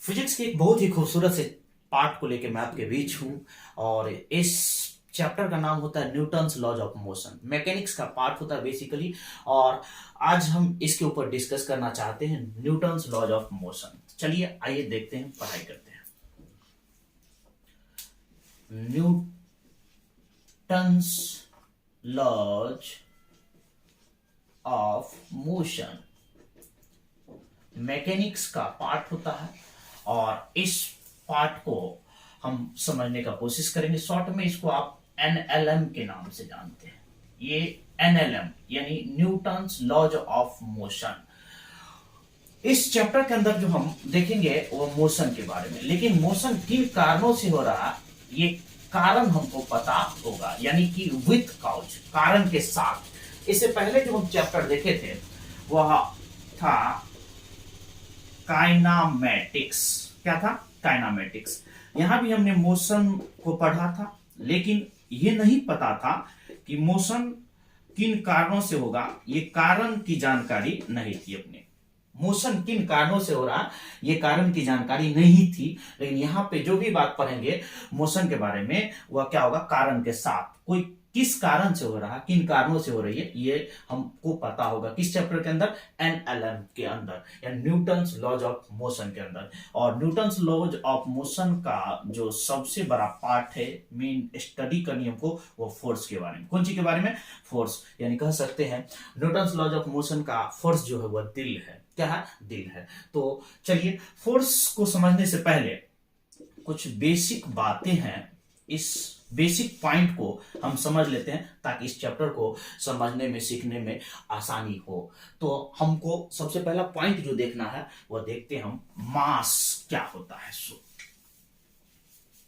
Physics के एक बहुत ही खूबसूरत से पार्ट को लेकर मैं आपके बीच हूं। और इस चैप्टर का नाम होता है Newton's laws of motion. Mechanics का पार्ट होता है बेसिकली। और आज हम इसके ऊपर डिस्कस करना चाहते हैं न्यूटन्स लॉज ऑफ मोशन। चलिए आइए देखते हैं, पढ़ाई करते हैं। Newton's laws of motion mechanics का पार्ट होता है और इस पार्ट को हम समझने का कोशिश करेंगे। शॉर्ट में इसको आप एनएलएम के नाम से जानते हैं। ये एनएलएम यानी न्यूटन्स लॉज ऑफ मोशन। इस चैप्टर के अंदर जो हम देखेंगे वो मोशन के बारे में, लेकिन मोशन किन कारणों से हो रहा ये कारण हमको पता होगा, यानी कि विथ काउज, कारण के साथ। इससे पहले जो हम चैप्टर देखे थे वह था काइनामेटिक्स। क्या था? काइनामेटिक्स। यहां भी हमने मोशन को पढ़ा था, लेकिन यह नहीं पता था कि मोशन किन कारणों से होगा। ये कारण की जानकारी नहीं थी अपने। मोशन किन कारणों से हो रहा ये कारण की जानकारी नहीं थी, लेकिन यहां पे जो भी बात पढ़ेंगे मोशन के बारे में वह क्या होगा? कारण के साथ। कोई किस कारण से हो रहा, किन कारणों से हो रही है, ये हमको पता होगा। किस चैप्टर के अंदर? एनएलएम के अंदर, या न्यूटन्स लॉज ऑफ मोशन के अंदर। और न्यूटन्स लॉज ऑफ मोशन का जो सबसे बड़ा पार्ट है, मेन स्टडी करनी हमको, वो फोर्स के बारे में। कौन सी के बारे में? फोर्स। यानी कह सकते हैं न्यूटन्स लॉज ऑफ मोशन का फोर्स जो है वह दिल है। क्या है? दिल है। तो चलिए, फोर्स को समझने से पहले कुछ बेसिक बातें हैं, इस बेसिक पॉइंट को हम समझ लेते हैं ताकि इस चैप्टर को समझने में, सीखने में आसानी हो। तो हमको सबसे पहला पॉइंट जो देखना है वो देखते हैं हम, मास क्या होता है। सो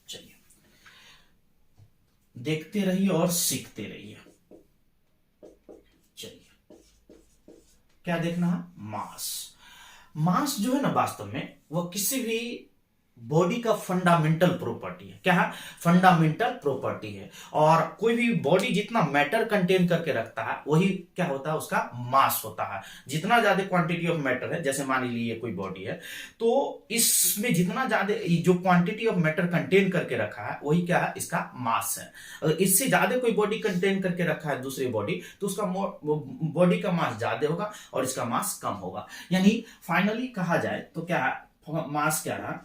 चलिए देखते रहिए और सीखते रहिए। चलिए, क्या देखना है? मास। मास जो है ना, वास्तव में वह किसी भी बॉडी का फंडामेंटल प्रॉपर्टी है। क्या है? फंडामेंटल प्रॉपर्टी है। और कोई भी बॉडी जितना मैटर कंटेन करके रखता है वही क्या होता है? उसका मास होता है। जितना ज्यादा क्वांटिटी ऑफ मैटर है, जैसे मान लीजिए कोई बॉडी है, तो इसमें जितना ज्यादा जो क्वांटिटी ऑफ मैटर कंटेन करके रखा है वही क्या है? इसका मास है। अगर इससे ज्यादा कोई बॉडी कंटेन करके रखा है दूसरी बॉडी, तो उसका बॉडी का मास ज्यादा होगा और इसका मास कम होगा। यानी फाइनली कहा जाए तो क्या है? मास क्या है?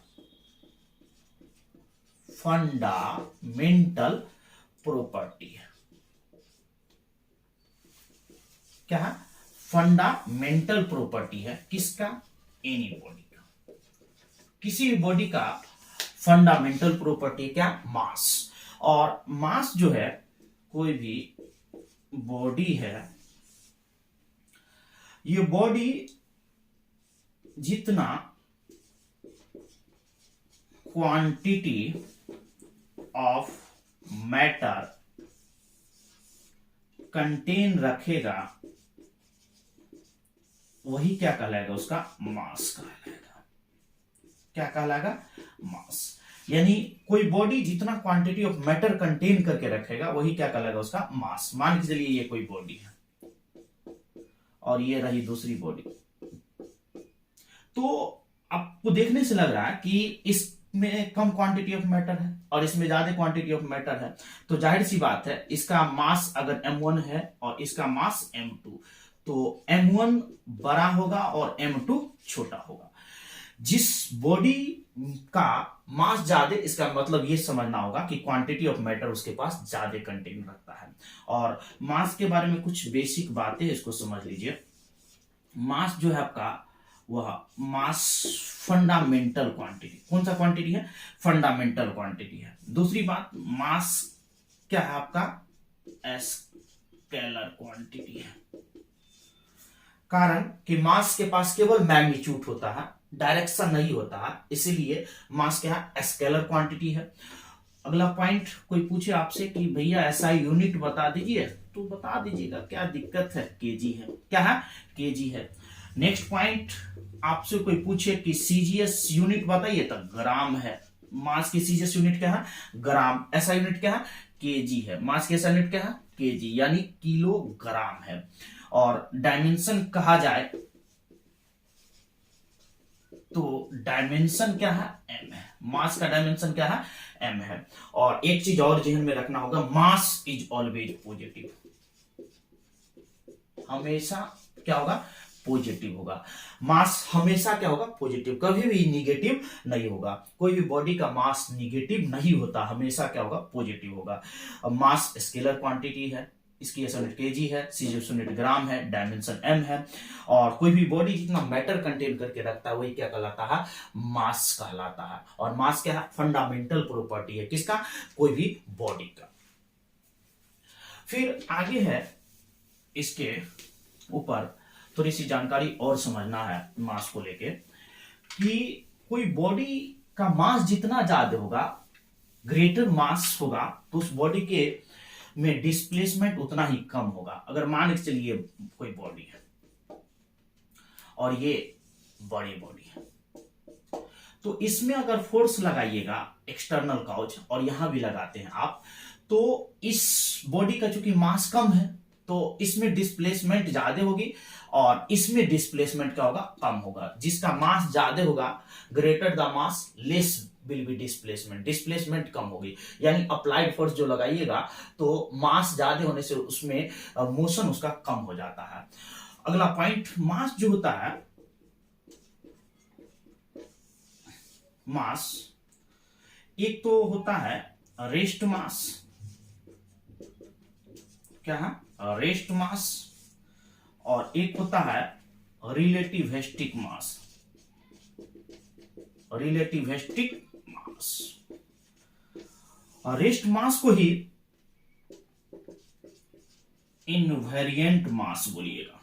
फंडामेंटल प्रॉपर्टी है। क्या है? फंडामेंटल प्रॉपर्टी है। किसका? एनी बॉडी का। किसी भी बॉडी का फंडामेंटल प्रॉपर्टी क्या? मास। और मास जो है, कोई भी बॉडी है, ये बॉडी जितना क्वांटिटी ऑफ मैटर कंटेन रखेगा वही क्या कहलाएगा? उसका मास कहलाएगा। क्या कहलाएगा? मास। यानी कोई बॉडी जितना क्वांटिटी ऑफ मैटर कंटेन करके रखेगा वही क्या कहलाएगा? उसका मास। मान के चलिए ये कोई बॉडी है और ये रही दूसरी बॉडी। तो आपको देखने से लग रहा है कि इसमें कम क्वांटिटी ऑफ मैटर है और इसमें ज्यादा क्वांटिटी ऑफ मैटर है, तो जाहिर सी बात है इसका मास अगर m1 है और इसका मास m2, तो m1 बड़ा होगा और m2 छोटा होगा। जिस बॉडी का मास ज्यादा, इसका मतलब ये समझना होगा कि क्वांटिटी ऑफ मैटर उसके पास ज्यादा कंटेन रखता है। और मास के बारे में कुछ बेसिक बातें, इसको समझ लीजिए। मास जो है आपका, वह मास फंडामेंटल क्वांटिटी। कौन सा क्वांटिटी है? फंडामेंटल क्वांटिटी है। दूसरी बात, मास क्या है आपका? स्केलर क्वांटिटी है। कारण कि मास के पास केवल मैग्नीट्यूड होता है, डायरेक्शन नहीं होता है, इसीलिए मास क्या है? स्केलर क्वांटिटी है। अगला पॉइंट, कोई पूछे आपसे कि भैया ऐसा यूनिट बता दीजिए, तो बता दीजिएगा, क्या दिक्कत है? केजी है। क्या है? केजी है। नेक्स्ट पॉइंट, आपसे कोई पूछे कि सीजीएस यूनिट बताइए, तो ग्राम है। मास की सीजीएस यूनिट क्या है? ग्राम। ऐसा यूनिट क्या है? केजी है। मास की ऐसा यूनिट क्या है? केजी, यानी किलोग्राम है। और डायमेंशन कहा जाए तो डायमेंशन क्या है, m है। मास का डायमेंशन क्या है, m है। और एक चीज और जहन में रखना होगा, मास इज ऑलवेज पॉजिटिव, हमेशा क्या होगा, पॉजिटिव होगा। मास हमेशा क्या होगा, पॉजिटिव, कभी भी निगेटिव नहीं होगा। कोई भी बॉडी का मास निगेटिव नहीं होता, हमेशा क्या होगा, पॉजिटिव होगा। अब मास स्केलर क्वांटिटी है, इसकी यूनिट केजी है, सी यूनिट ग्राम है, डायमेंशन m है। और कोई भी बॉडी जितना मैटर कंटेन करके रखता है वही क्या कहलाता है, मास कहलाता है। और मास क्या है, फंडामेंटल प्रॉपर्टी है किसका, कोई भी बॉडी का। फिर आगे है, इसके ऊपर थोड़ी सी जानकारी और समझना है मास को लेके, कि कोई बॉडी का मास जितना ज्यादा होगा, ग्रेटर मास होगा, तो उस बॉडी के में डिस्प्लेसमेंट उतना ही कम होगा। अगर मान के चलिए कोई बॉडी है और ये बड़ी बॉडी है, तो इसमें अगर फोर्स लगाइएगा एक्सटर्नल काउच, और यहां भी लगाते हैं आप, तो इस बॉडी का चूंकि मास कम है तो इसमें डिस्प्लेसमेंट ज्यादा होगी और इसमें डिस्प्लेसमेंट क्या होगा, कम होगा। जिसका मास ज्यादा होगा, greater the mass less will be displacement, displacement कम होगी। यानी अप्लाइड फोर्स जो लगाइएगा तो मास ज्यादा होने से उसमें मोशन उसका कम हो जाता है। अगला पॉइंट, मास जो होता है, मास एक तो होता है रेस्ट मास, क्या है, रेस्ट मास, और एक होता है रिलेटिविस्टिक मास, रिलेटिविस्टिक मास। रेस्ट मास को ही इनवेरिएंट मास बोलिएगा।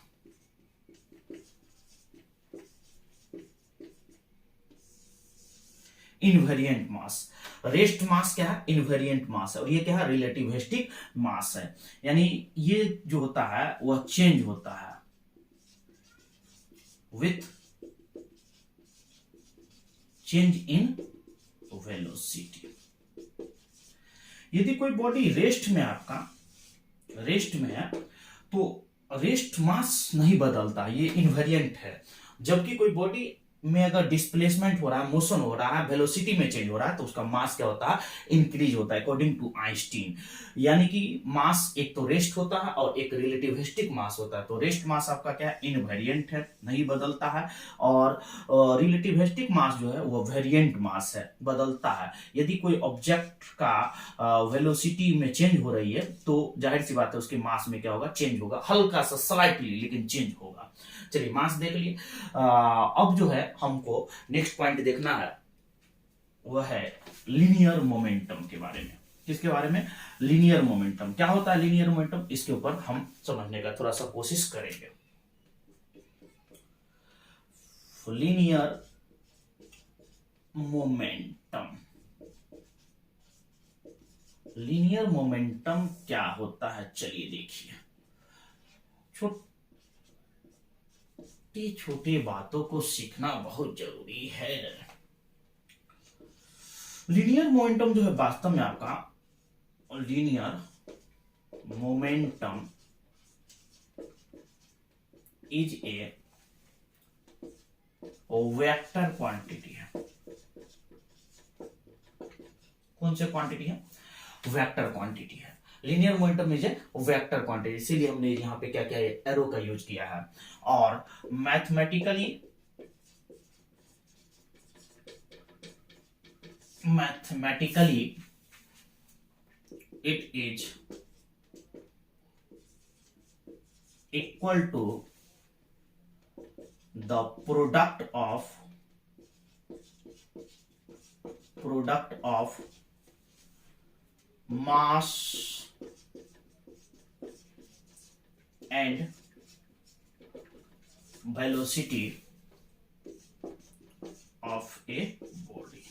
इनवेरिएंट मास, रेस्ट मास क्या है, इनवेरिएंट मास है, और ये क्या है, रिलेटिविस्टिक मास है। यानी ये जो होता है वह चेंज होता है विथ चेंज इन वेलोसिटी। यदि कोई बॉडी रेस्ट में, आपका रेस्ट में है, तो रेस्ट मास नहीं बदलता, ये इनवेरिएंट है। जबकि कोई बॉडी में अगर डिस्प्लेसमेंट हो रहा है, मोशन हो रहा है, वेलोसिटी में चेंज हो रहा है, तो उसका मास क्या होता है, इंक्रीज होता है अकॉर्डिंग टू आइंस्टीन। यानी कि मास एक तो रेस्ट होता है और एक रिलेटिविस्टिक मास होता है। तो रेस्ट मास आपका क्या है, इनवेरिएंट है, नहीं बदलता है, और रिलेटिविस्टिक मास जो है वो वेरिएंट मास है, बदलता है। यदि कोई ऑब्जेक्ट का वेलोसिटी में चेंज हो रही है तो जाहिर सी बात है उसके मास में क्या होगा, चेंज होगा, हल्का सा स्लाइटली, लेकिन चेंज होगा। चलिए मास देख लिए। अब जो है हमको नेक्स्ट पॉइंट देखना है, वह है लीनियर मोमेंटम के बारे में। किसके बारे में, लीनियर मोमेंटम। क्या होता है लीनियर मोमेंटम, इसके ऊपर हम समझने का थोड़ा सा कोशिश करेंगे। लीनियर मोमेंटम, लीनियर मोमेंटम क्या होता है, चलिए देखिए। छोटी छोटी बातों को सीखना बहुत जरूरी है। लीनियर मोमेंटम जो है वास्तव में आपका, linear momentum is a vector quantity है। कौन से क्वांटिटी है, वेक्टर क्वांटिटी है। Linear momentum is a vector quantity, इसीलिए हमने यहां पे क्या किया है, एरो का यूज किया है। और mathematically it is equal to the product of mass and velocity of a body।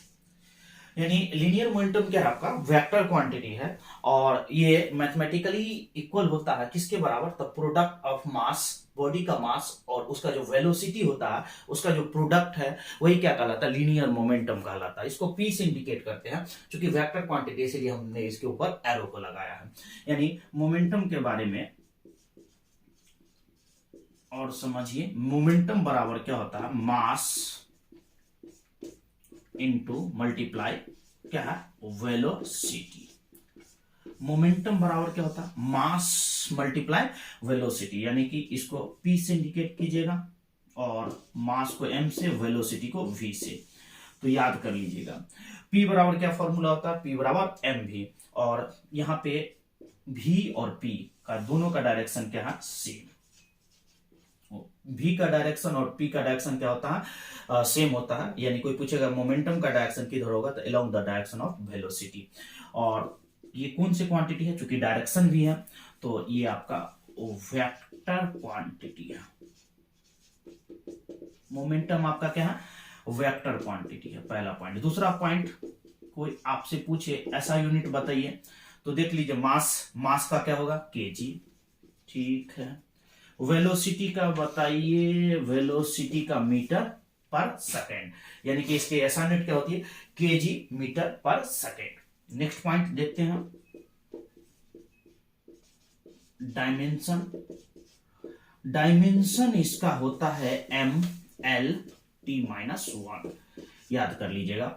यानी लीनियर मोमेंटम क्या है आपका, वेक्टर क्वांटिटी है, और ये मैथमेटिकली इक्वल होता है किसके बराबर, the product of mass, body का मास और उसका जो वेलोसिटी होता है, उसका जो प्रोडक्ट है वही क्या कहलाता है, लीनियर मोमेंटम कहलाता है। इसको पी से इंडिकेट करते हैं क्योंकि वेक्टर क्वांटिटी, इसलिए हमने इसके ऊपर एरो को लगाया है। यानी मोमेंटम के बारे में और समझिए, मोमेंटम बराबर क्या होता है, मास इंटू मल्टीप्लाई क्या है, वेलोसिटी। मोमेंटम बराबर क्या होता है, मास मल्टीप्लाई वेलोसिटी, यानी कि इसको p से इंडिकेट कीजिएगा और मास को m से, वेलोसिटी को v से। तो याद कर लीजिएगा p बराबर क्या फॉर्मूला होता है, p बराबर mv, और यहाँ पे v और p का दोनों का डायरेक्शन क्या है, सेम। v का डायरेक्शन और p का डायरेक्शन क्या होता है, सेम होता है। यानी कोई पूछेगा मोमेंटम का डायरेक्शन किधर होगा, तो along the direction of velocity. और ये कौन सी क्वांटिटी है, चूंकि डायरेक्शन भी है तो ये आपका वेक्टर क्वांटिटी है। मोमेंटम आपका क्या है, वेक्टर क्वांटिटी है, पहला पॉइंट। दूसरा पॉइंट, कोई आपसे पूछे ऐसा यूनिट बताइए, तो देख लीजिए मास का क्या होगा, केजी, ठीक है। वेलोसिटी का बताइए, वेलोसिटी का मीटर पर सेकेंड, यानी कि इसके ऐसा यूनिट क्या होती है, केजी मीटर पर सेकेंड। नेक्स्ट पॉइंट देखते हैं, डायमेंशन। डायमेंशन इसका होता है ML-T-1। याद कर लीजिएगा।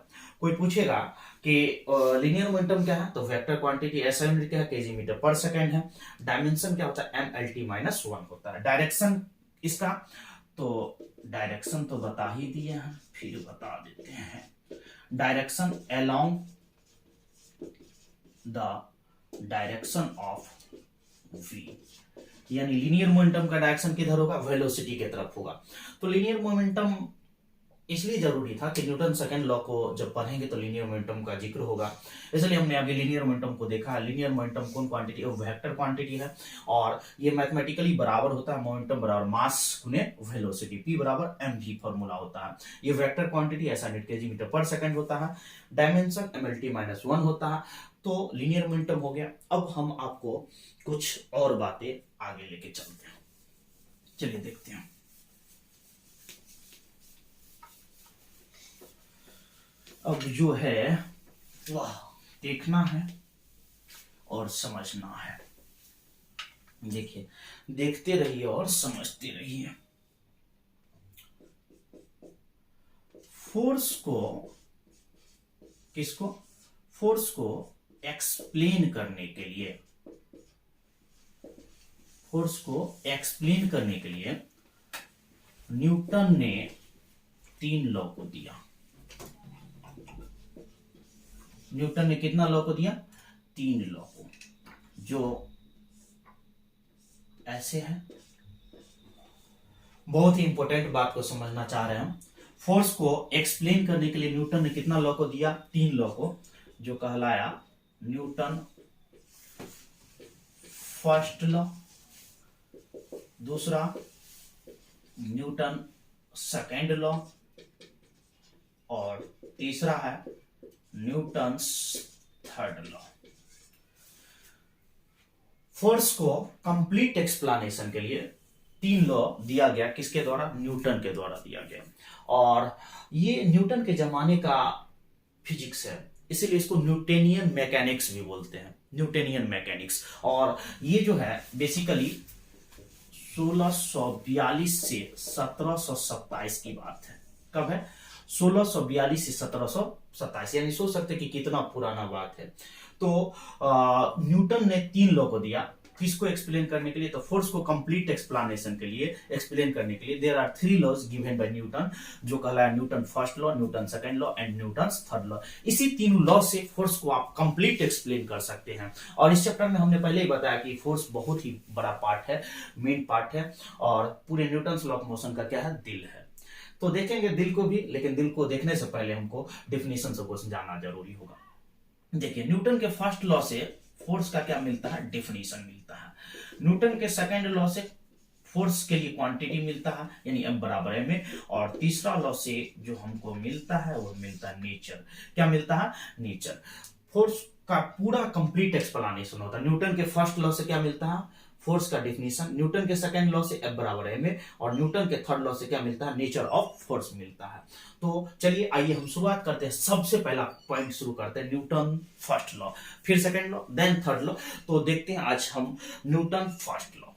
कोई पूछेगा कि लीनियर मोमेंटम क्या है, तो वेक्टर क्वांटिटी ऐसा यूनिट क्या है, केजी मीटर पर सेकेंड है। डायमेंशन क्या होता है, ML-T-1 होता है। डायरेक्शन इसका, तो डायरेक्शन तो बता ही दिए हैं, फिर बता देते हैं। Direction along the direction of v, यानी लीनियर मोमेंटम का डायरेक्शन किधर होगा, वेलोसिटी की तरफ होगा। तो लीनियर मोमेंटम इसलिए जरूरी था कि न्यूटन सेकंड लॉ को जब पढ़ेंगे तो लीनियर मोमेंटम का जिक्र होगा, इसलिए हमने अभी लीनियर मोमेंटम को देखा। लीनियर मोमेंटम कौन क्वांटिटी है, वेक्टर क्वांटिटी है, और ये मैथमेटिकली बराबर होता है मोमेंटम बराबर मास गुने वेलोसिटी, p बराबर mv फॉर्मूला होता है। ये वेक्टर क्वांटिटी ऐसा यूनिट केजी मीटर पर सेकंड होता है। डायमेंशन ML-T-1 होता है। तो लीनियर मोमेंटम हो गया। अब हम आपको कुछ और बातें आगे लेके चलते हैं, चलिए देखते हैं। अब जो है वह देखना है और समझना है। देखिए, देखते रहिए और समझते रहिए। फोर्स को, किसको, फोर्स को एक्सप्लेन करने के लिए, फोर्स को एक्सप्लेन करने के लिए न्यूटन ने 3 लॉ को दिया। न्यूटन ने कितना लॉ को दिया, 3 लॉ को, जो ऐसे है। बहुत ही इंपॉर्टेंट बात को समझना चाह रहे हैं हम। फोर्स को एक्सप्लेन करने के लिए न्यूटन ने कितना लॉ को दिया, 3 लॉ को, जो कहलाया न्यूटन फर्स्ट लॉ, दूसरा न्यूटन सेकेंड लॉ, और तीसरा है न्यूटन्स थर्ड लॉ। फोर्स को कंप्लीट एक्सप्लेनेशन के लिए 3 लॉ दिया गया, किसके द्वारा, न्यूटन के द्वारा दिया गया। और ये न्यूटन के जमाने का फिजिक्स है, इसीलिए इसको न्यूटोनियन मैकेनिक्स भी बोलते हैं, न्यूटोनियन मैकेनिक्स। और ये जो है बेसिकली 1642 से 1727 की बात है। कब है, 1642 से 1727, यानी सोच सकते कि कितना पुराना बात है। तो न्यूटन ने 3 लॉ को दिया, किसको एक्सप्लेन करने के लिए, तो फोर्स को कंप्लीट एक्सप्लेनेशन के लिए, एक्सप्लेन करने के लिए। There are 3 laws given by Newton, जो कहलाया Newton first law, Newton second law and Newton's third law. इसी 3 लॉ से फोर्स को आप कंप्लीट एक्सप्लेन कर सकते हैं। और इस चैप्टर में हमने पहले ही बताया कि फोर्स बहुत ही बड़ा पार्ट है, मेन पार्ट है, और पूरे न्यूटन्स लॉ ऑफ मोशन का क्या है, दिल है। तो देखेंगे दिल को भी, लेकिन दिल को देखने से पहले हमको डेफिनेशन को समझना जरूरी होगा। देखिए, न्यूटन के फर्स्ट लॉ से फोर्स का क्या मिलता है, डेफिनेशन मिलता है। न्यूटन के सेकंड लॉ से फोर्स के लिए क्वांटिटी मिलता है, यानी F बराबर m में। और तीसरा लॉ से जो हमको मिलता है वो मिलता है नेचर। क्या मिलता है, नेचर। फोर्स का पूरा कंप्लीट एक्सप्लेनेशन होता है। न्यूटन के फर्स्ट लॉ से क्या मिलता है, फोर्स का डेफिनेशन। न्यूटन के सेकंड लॉ से F बराबर m में, और न्यूटन के थर्ड लॉ से क्या मिलता है, नेचर ऑफ फोर्स मिलता है। तो चलिए आइए हम शुरुआत करते हैं। सबसे पहला पॉइंट शुरू करते हैं, न्यूटन फर्स्ट लॉ, फिर second law, then third law. तो देखते हैं आज हम Newton first law.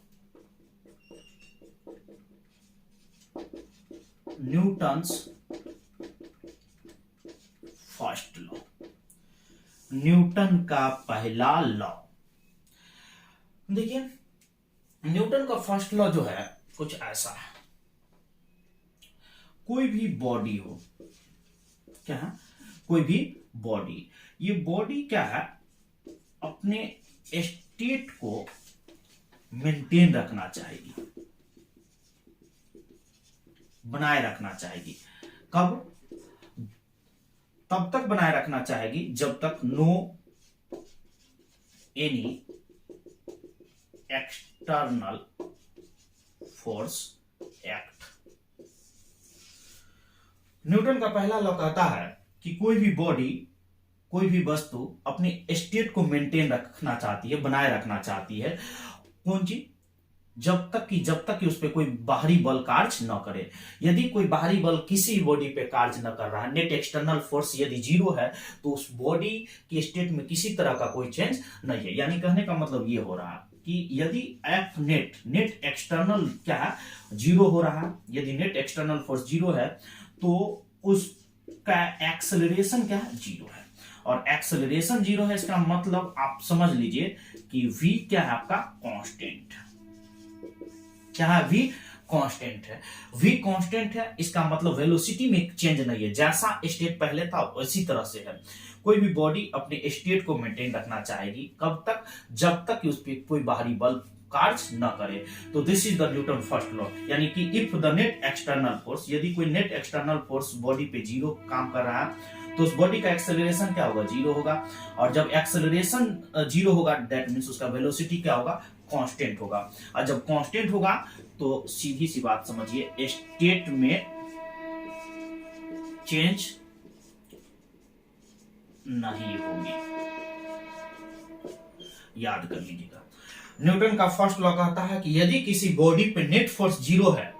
Newton's first law, Newton का पहला लॉ। देखिए न्यूटन का फर्स्ट लॉ जो है कुछ ऐसा है, कोई भी बॉडी हो, क्या है, कोई भी बॉडी, ये बॉडी क्या है, अपने स्टेट को मेंटेन रखना चाहेगी, बनाए रखना चाहेगी। कब? तब तक बनाए रखना चाहेगी जब तक no any external force act. Newton का पहला लॉ कहता है कि कोई भी बॉडी, कोई भी वस्तु अपने स्टेट को मेंटेन रखना चाहती है, बनाए रखना चाहती है। कौन चीज? जब तक कि उस पर कोई बाहरी बल कार्य न करे। यदि कोई बाहरी बल किसी बॉडी पे कार्य न कर रहा है, नेट एक्सटर्नल फोर्स यदि जीरो है, तो उस बॉडी की स्टेट में किसी तरह का कोई चेंज नहीं है। यानी कहने का मतलब ये हो रहा है कि यदि एफ नेट एक्सटर्नल क्या है, जीरो हो रहा है, यदि नेट एक्सटर्नल फोर्स जीरो है तो उसका एक्सेलरेशन क्या है, जीरो है। और एक्सेलरेशन जीरो है, इसका मतलब आप समझ लीजिए कि v क्या है, आपका कांस्टेंट। क्या है? v कांस्टेंट है। v कांस्टेंट है, इसका मतलब वेलोसिटी में चेंज नहीं है, जैसा स्टेट पहले था उसी तरह से है। कोई भी बॉडी अपने स्टेट को मेंटेन रखना चाहेगी, कब तक? जब तक कि उस पर कोई बाहरी बल कार्य न करे। तो this is the Newton first law, यानी कि if the net external force, यदि कोई नेट एक्सटर्नल फोर्स बॉडी पे जीरो काम कर रहा है, तो उस बॉडी का एक्सेलरेशन क्या होगा, जीरो होगा। और जब एक्सेलरेशन जीरो होगा, दैट मींस उसका वेलोसिटी क्या होगा, कांस्टेंट होगा। और जब कांस्टेंट होगा तो सीधी सी बात समझिए, स्टेट में चेंज नहीं होगी। याद कर लीजिएगा, न्यूटन का फर्स्ट लॉ कहता है कि यदि किसी बॉडी पे नेट फोर्स जीरो है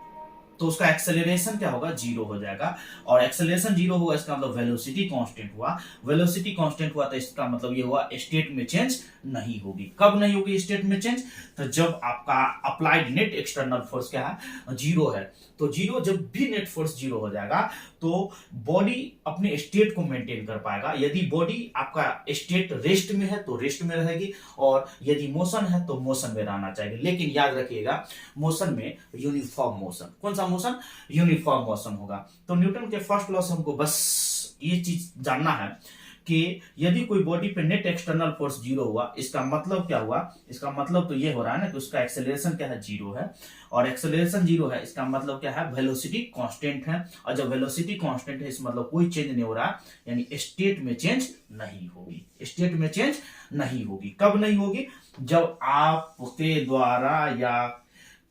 तो उसका एक्सेलरेशन क्या होगा, जीरो हो जाएगा। और एक्सेलरेशन जीरो होगा, इसका मतलब वेलोसिटी कांस्टेंट हुआ। वेलोसिटी कांस्टेंट हुआ तो इसका मतलब ये हुआ स्टेट में चेंज नहीं होगी। कब नहीं होगी स्टेट में चेंज? तो जब आपका अप्लाइड नेट एक्सटर्नल फोर्स क्या है, जीरो है। तो जीरो, जब भी नेट फोर्स जीरो हो जाएगा तो बॉडी अपने स्टेट को मेंटेन कर पाएगा। यदि बॉडी आपका स्टेट रेस्ट में है तो रेस्ट में रहेगी, और यदि मोशन है तो मोशन में रहना चाहिए। लेकिन याद रखिएगा, मोशन में यूनिफॉर्म मोशन। कौन सा मोशन? यूनिफॉर्म मोशन होगा। तो न्यूटन के फर्स्ट लॉ से हमको बस ये चीज जानना है कि यदि कोई बॉडी पे नेट एक्सटर्नल फोर्स जीरो हुआ, इसका मतलब क्या हुआ? इसका मतलब तो ये हो रहा है ना कि उसका एक्सेलरेशन क्या है, जीरो है। और एक्सेलरेशन जीरो है, इसका मतलब क्या है, वेलोसिटी कांस्टेंट है। और जब वेलोसिटी कांस्टेंट है, इसका मतलब कोई चेंज नहीं हो रहा, यानी स्टेट में चेंज नहीं होगी। स्टेट में चेंज नहीं होगी। कब नहीं होगी? जब आपके द्वारा या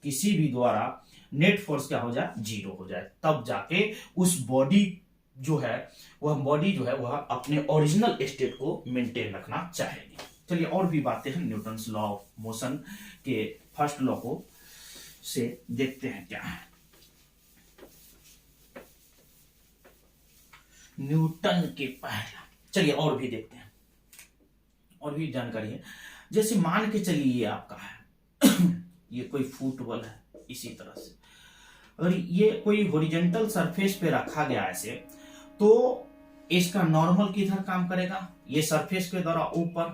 किसी भी द्वारा नेट फोर्स क्या हो जाए, जीरो हो जाए, तब जाके उस बॉडी जो है, वह बॉडी जो है वह अपने ओरिजिनल स्टेट को मेंटेन रखना चाहेगी। चलिए और भी बातें हैं न्यूटन लॉ ऑफ मोशन के फर्स्ट लॉ को से देखते हैं क्या है। न्यूटन के पहला, चलिए और भी देखते हैं, और भी जानकारी है। जैसे मान के चलिए ये आपका है ये कोई फुटबॉल है, इसी तरह से अगर ये कोई हॉरिजॉन्टल सरफेस पे रखा गया ऐसे, तो इसका नॉर्मल किधर काम करेगा, ये सरफेस के द्वारा ऊपर,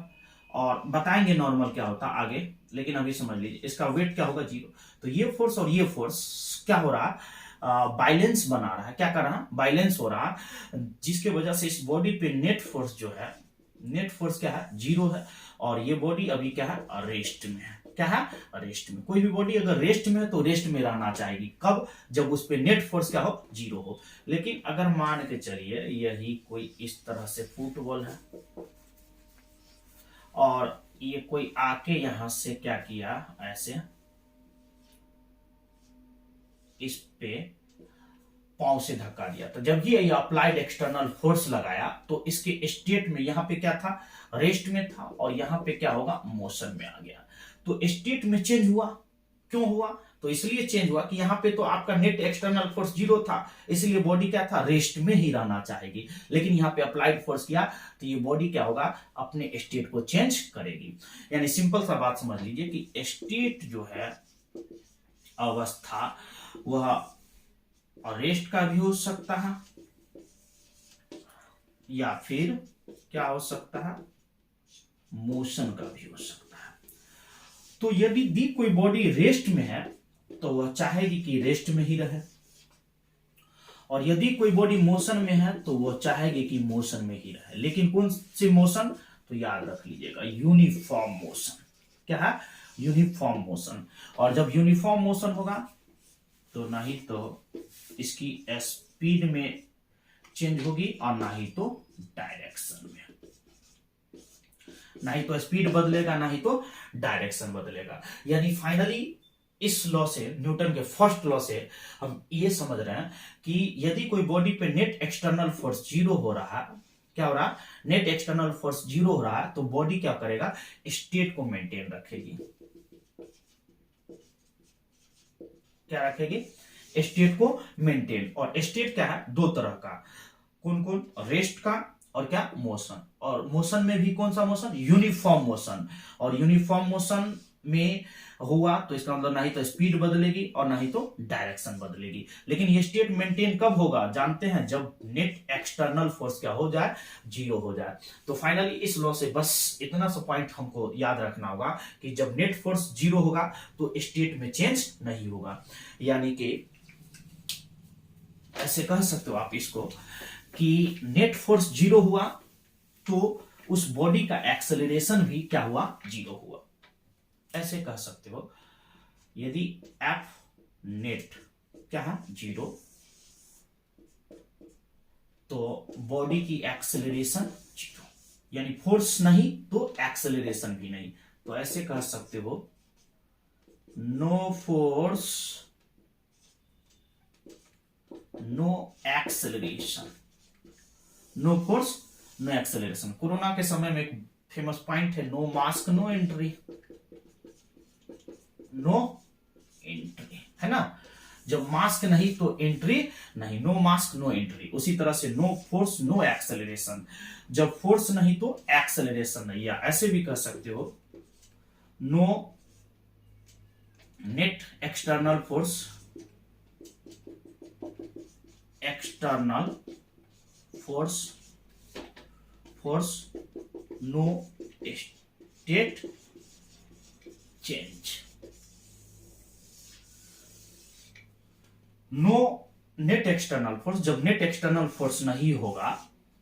और बताएंगे नॉर्मल क्या होता आगे, लेकिन अभी समझ लीजिए इसका वेट क्या होगा, जीरो। तो ये फोर्स और ये फोर्स क्या हो रहा है, बाइलेंस बना रहा है। क्या कर रहा है, बाइलेंस हो रहा है, जिसके वजह से इस बॉडी पे नेट फोर्स जो है, नेट फोर्स क्या है, जीरो है। और ये बॉडी अभी क्या है, रेस्ट में है। क्या है, रेस्ट में। कोई भी बॉडी अगर रेस्ट में है तो रेस्ट में रहना चाहेगी। कब? जब उस पे नेट फोर्स क्या हो, जीरो हो। लेकिन अगर मान के चलिए यही कोई इस तरह से फुटबॉल है, और ये कोई आके यहां से क्या किया, ऐसे इस पे पांव से धक्का दिया, तो जब ये अप्लाइड एक्सटर्नल फोर्स लगाया तो इसके स्टेट में यहां पे क्या था, रेस्ट में था, और यहां पे क्या होगा, मोशन में आ गया। तो स्टेट में चेंज हुआ। क्यों हुआ? तो इसलिए चेंज हुआ कि यहां पे तो आपका नेट एक्सटर्नल फोर्स जीरो था, इसलिए बॉडी क्या था, रेस्ट में ही रहना चाहेगी। लेकिन यहां पे अप्लाइड फोर्स किया तो ये बॉडी क्या होगा, अपने स्टेट को चेंज करेगी। यानी सिंपल सा बात समझ लीजिए कि स्टेट जो है, अवस्था, वह रेस्ट का भी हो सकता है या फिर क्या हो सकता है, मोशन का भी हो सकता है। तो यदि कोई बॉडी रेस्ट में है तो वह चाहेगी कि रेस्ट में ही रहे, और यदि कोई बॉडी मोशन में है तो वह चाहेगी कि मोशन में ही रहे। लेकिन कौन सी मोशन, तो याद रख लीजिएगा, यूनिफॉर्म मोशन। क्या है, यूनिफॉर्म मोशन। और जब यूनिफॉर्म मोशन होगा तो ना ही तो इसकी स्पीड में चेंज होगी और ना ही तो डायरेक्शन में, ना ही तो स्पीड बदलेगा ना ही तो डायरेक्शन बदलेगा। यानी फाइनली इस लॉ से, न्यूटन के फर्स्ट लॉ से हम ये समझ रहे हैं कि यदि कोई बॉडी पे नेट एक्सटर्नल फोर्स जीरो हो रहा है, क्या हो रहा है, नेट एक्सटर्नल फोर्स जीरो हो रहा है, तो बॉडी क्या करेगा, स्टेट को मेंटेन रखेगी। क्या रखेगी, स्टेट को मेंटेन। और स्टेट क्या है, दो तरह का, कौन कौन, रेस्ट का और क्या, मोशन। और मोशन में भी कौन सा मोशन, यूनिफॉर्म मोशन। और यूनिफॉर्म मोशन में हुआ तो इसका मतलब ना ही तो स्पीड बदलेगी और ना ही तो डायरेक्शन बदलेगी। लेकिन ये स्टेट मेंटेन कब होगा, जानते हैं, जब नेट एक्सटर्नल फोर्स क्या हो जाए, जीरो हो जाए। तो फाइनली इस लॉ से बस इतना सा पॉइंट हमको याद रखना होगा कि जब नेट फोर्स जीरो होगा तो स्टेट में चेंज नहीं होगा। यानी कि ऐसे कह सकते हो आप इसको कि नेट फोर्स जीरो हुआ तो उस बॉडी का एक्सेलरेशन भी क्या हुआ, जीरो हुआ। ऐसे कह सकते हो, यदि एफ नेट क्या है, जीरो, तो बॉडी की एक्सेलरेशन जीरो, यानी फोर्स नहीं तो एक्सेलरेशन भी नहीं। तो ऐसे कह सकते हो, no force no acceleration, no force no acceleration. Corona के समय में एक फेमस पॉइंट है, no mask no entry, no entry, है ना। जब मास्क नहीं तो एंट्री नहीं, नो मास्क नो एंट्री। उसी तरह से नो फोर्स नो एक्सेलरेशन, जब फोर्स नहीं तो एक्सेलरेशन नहीं। या ऐसे भी कह सकते हो, no net external force, external force, force no state change. No net external force, जब नेट एक्सटर्नल फोर्स नहीं होगा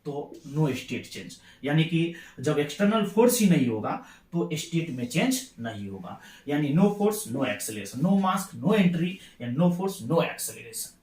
तो नो स्टेट चेंज, यानी कि जब एक्सटर्नल फोर्स ही नहीं होगा तो स्टेट में चेंज नहीं होगा। यानी no force no acceleration, no mask no entry, या नो फोर्स नो एक्सेलरेशन।